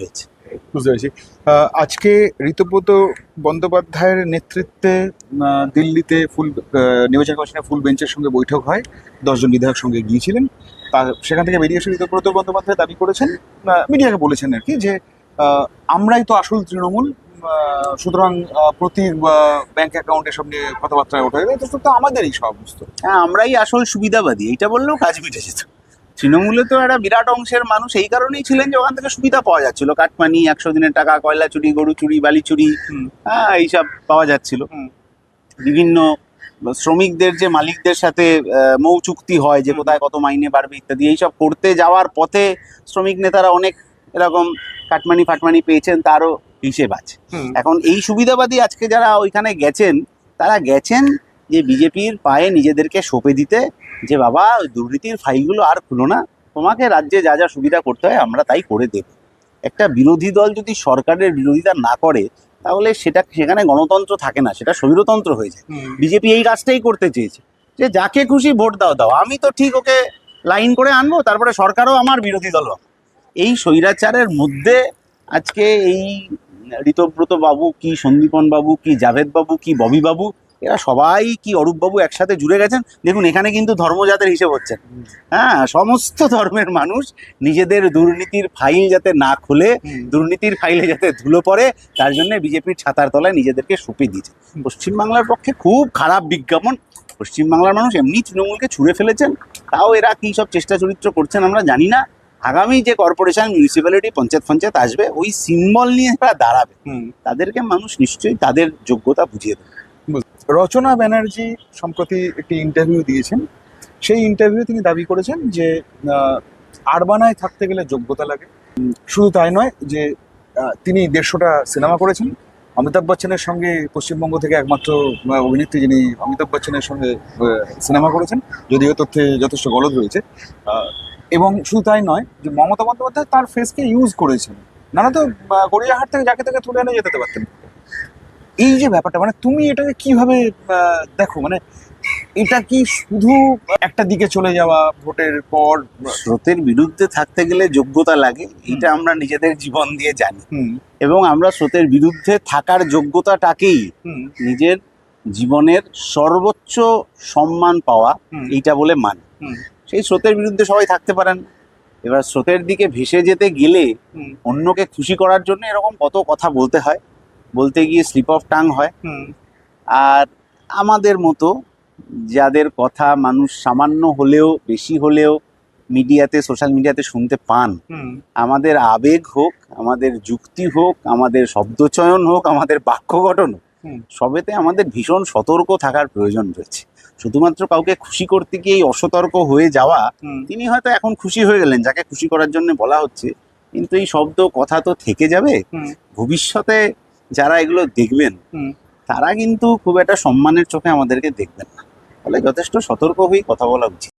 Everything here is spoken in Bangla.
রয়েছে। বুঝতে পেরেছি। আজকে ঋতব্রত বন্দ্যোপাধ্যায়ের নেতৃত্বে দিল্লিতে নির্বাচন কমিশনের ফুল বেঞ্চের সঙ্গে বৈঠক হয়, 10জন বিধায়ক সঙ্গে গিয়েছিলেন। সেখান থেকে বেরিয়ে এসে ঋতব্রত বন্দ্যোপাধ্যায় দাবি করেছেন, মিডিয়াকে বলেছেন আর কি, যে আমরাই তো আসল তৃণমূল, সুতরাং প্রতি ব্যাংক অ্যাকাউন্টে সব নিয়ে কথাবার্তা ওঠা যাবে, তো আমাদেরই সমস্ত। হ্যাঁ, আমরাই আসল সুবিধাবাদী, এইটা বললেও কাজ মিটে যেত। তৃণমূলে তো একটা বিরাট অংশের মানুষ এই কারণেই ছিলেন যে ওখান থেকে সুবিধা পাওয়া যাচ্ছিল, কাটমানি, 100 দিনের টাকা, কয়লা চুরি, গরু চুরি, বালি চুরি, হ্যাঁ এইসব পাওয়া যাচ্ছিল। বিভিন্ন শ্রমিকদের যে মালিকদের সাথে মৌ চুক্তি হয় যে কোথায় কত মাইনে বাড়বে ইত্যাদি, এইসব করতে যাওয়ার পথে শ্রমিক নেতারা অনেক এরকম কাটমানি ফাটমানি পেয়েছেন, তারও হিসেব আছে। এখন এই সুবিধাবাদী আজকে যারা ওইখানে গেছেন, তারা গেছেন যে বিজেপির পায়ে নিজেদেরকে সঁপে দিতে, যে বাবা দুর্নীতির ফাইলগুলো আর খুলো না, তোমাকে রাজ্যে যা যা সুবিধা করতে হয় আমরা তাই করে দেব। একটা বিরোধী দল যদি সরকারের বিরোধিতা না করে তাহলে সেখানে গণতন্ত্র থাকে না, সেটা স্বৈরতন্ত্র হয়ে যায়। বিজেপি এই কাজটাই করতে চেয়েছে, যে যাকে খুশি ভোট দাও, আমি তো ঠিক ওকে লাইন করে আনবো, তারপরে সরকারও আমার, বিরোধী দলও। এই স্বৈরাচারের মধ্যে আজকে এই ঋতব্রত বাবু কি, সন্দীপন বাবু কি, জাভেদ বাবু কি, ববি বাবু, এরা সবাই কি, অরূপ বাবু একসাথে জুড়ে গেছেন। দেখুন, এখানে কিন্তু ধর্মজাতের হিসেব হচ্ছে। হ্যাঁ, সমস্ত ধর্মের মানুষ নিজেদের দুর্নীতির ফাইল যাতে না খুলে, দুর্নীতির ফাইলে যাতে ধুলো পড়ে, তার জন্য বিজেপির ছাতার তলায় নিজেদেরকে সঁপে দিয়েছে। পশ্চিমবাংলার পক্ষে খুব খারাপ বিজ্ঞাপন। পশ্চিমবাংলার মানুষ এমনি তৃণমূলকে ছুঁড়ে ফেলেছেন, তাও এরা কি সব চেষ্টা চরিত্র করছেন আমরা জানি না। আগামী যে কর্পোরেশন, মিউনিসিপ্যালিটি, পঞ্চায়েত আসবে, ওই সিম্বল নিয়ে তারা দাঁড়াবে, তাদেরকে মানুষ নিশ্চয়ই তাদের যোগ্যতা বুঝিয়ে দেবে। রচনা ব্যানার্জি সম্প্রতি একটি ইন্টারভিউ দিয়েছেন, সেই ইন্টারভিউ তিনি দাবি করেছেন যে আরবানায় থাকতে গেলে যোগ্যতা লাগে। শুধু তাই নয়, যে তিনি 150টা সিনেমা করেছেন, অমিতাভ বচ্চনের সঙ্গে পশ্চিমবঙ্গ থেকে একমাত্র অভিনেত্রী যিনি অমিতাভ বচ্চনের সঙ্গে সিনেমা করেছেন, যদিও তথ্যে যথেষ্ট গলদ রয়েছে। এবং শুধু তাই নয়, যে মমতা বন্দ্যোপাধ্যায় তার ফেসকে ইউজ করেছেন, নানা তো গড়িয়াহাট থেকে যাকে তাকে তুলে এনে যেতে পারতেন। এই যে ব্যাপারটা, মানে তুমি এটাকে কিভাবে দেখো? মানে এটা কি শুধু একটা দিকে চলে যাওয়া ভোটের পর? স্রোতের বিরুদ্ধে থাকতে গেলে যোগ্যতা লাগে, এটা আমরা নিজেদের জীবন দিয়ে জানি, এবং আমরা স্রোতের বিরুদ্ধে থাকার যোগ্যতাটাকেই নিজের জীবনের সর্বোচ্চ সম্মান পাওয়া এইটা বলে মানি। সেই স্রোতের বিরুদ্ধে সবাই থাকতে পারেন। এবার স্রোতের দিকে ভেসে যেতে গেলে অন্যকে খুশি করার জন্য এরকম কত কথা বলতে হয়, বলতে গিয়ে স্লিপ অফ টাং হয়। আর আমাদের মতো যাদের কথা মানুষ সামান্য হলেও বেশি হলেও মিডিয়াতে, সোশ্যাল মিডিয়াতে শুনতে পান, আমাদের আবেগ হোক, আমাদের যুক্তি হোক, আমাদের শব্দচয়ন হোক, আমাদের বাক্য গঠন হোক, সবেতে আমাদের ভীষণ সতর্ক থাকার প্রয়োজন রয়েছে। শুধুমাত্র কাউকে খুশি করতে গিয়ে অসতর্ক হয়ে যাওয়া, তিনি হয়তো এখন খুশি হয়ে গেলেন যাকে খুশি করার জন্য বলা হচ্ছে, কিন্তু এই শব্দ কথা তো থেকে যাবে। ভবিষ্যতে যারা এগুলো দেখবেন তারা কিন্তু খুব একটা সম্মানের চোখে আমাদেরকে দেখবেন না, ফলে যথেষ্ট সতর্ক হয়ে কথা বলা উচিত।